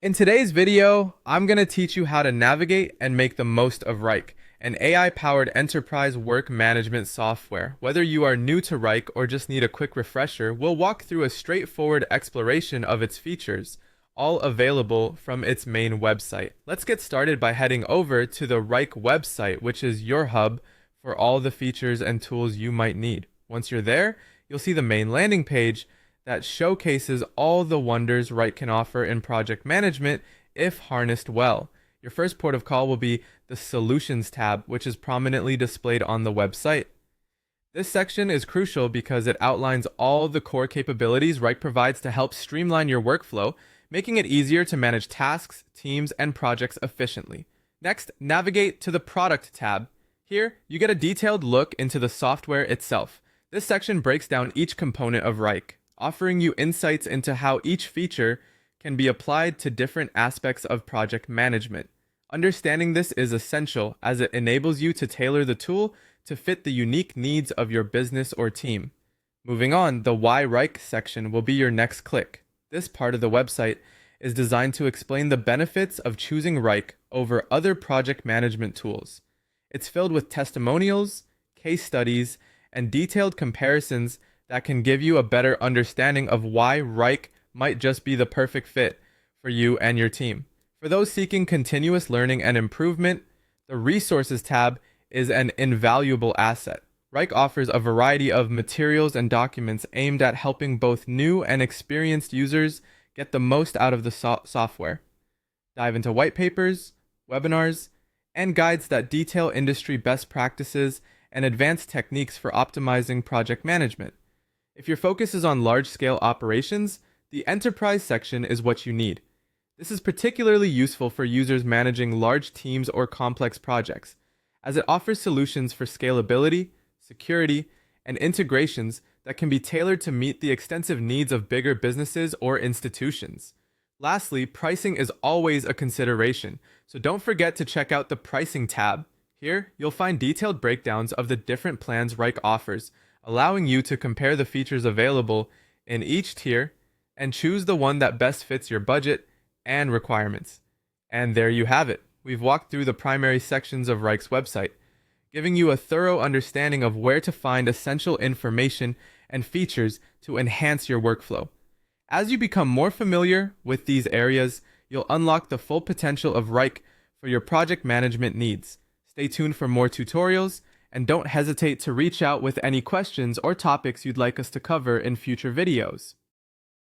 In today's video, I'm going to teach you how to navigate and make the most of Wrike, an AI-powered enterprise work management software. Whether you are new to Wrike or just need a quick refresher, we'll walk through a straightforward exploration of its features, all available from its main website. Let's get started by heading over to the Wrike website, which is your hub for all the features and tools you might need. Once you're there, you'll see the main landing page that showcases all the wonders Wrike can offer in project management if harnessed well. Your first port of call will be the Solutions tab, which is prominently displayed on the website. This section is crucial because it outlines all the core capabilities Wrike provides to help streamline your workflow, making it easier to manage tasks, teams, and projects efficiently. Next, navigate to the Product tab. Here, you get a detailed look into the software itself. This section breaks down each component of Wrike, offering you insights into how each feature can be applied to different aspects of project management. Understanding this is essential as it enables you to tailor the tool to fit the unique needs of your business or team. Moving on, the Why Wrike section will be your next click. This part of the website is designed to explain the benefits of choosing Wrike over other project management tools. It's filled with testimonials, case studies, and detailed comparisons that can give you a better understanding of why Wrike might just be the perfect fit for you and your team. For those seeking continuous learning and improvement, the Resources tab is an invaluable asset. Wrike offers a variety of materials and documents aimed at helping both new and experienced users get the most out of the software. Dive into white papers, webinars, and guides that detail industry best practices and advanced techniques for optimizing project management. If your focus is on large-scale operations, the Enterprise section is what you need. This is particularly useful for users managing large teams or complex projects, as it offers solutions for scalability, security, and integrations that can be tailored to meet the extensive needs of bigger businesses or institutions. Lastly, pricing is always a consideration, so don't forget to check out the Pricing tab. Here, you'll find detailed breakdowns of the different plans Wrike offers, allowing you to compare the features available in each tier and choose the one that best fits your budget and requirements. And there you have it. We've walked through the primary sections of Wrike's website, giving you a thorough understanding of where to find essential information and features to enhance your workflow. As you become more familiar with these areas, you'll unlock the full potential of Wrike for your project management needs. Stay tuned for more tutorials, and don't hesitate to reach out with any questions or topics you'd like us to cover in future videos.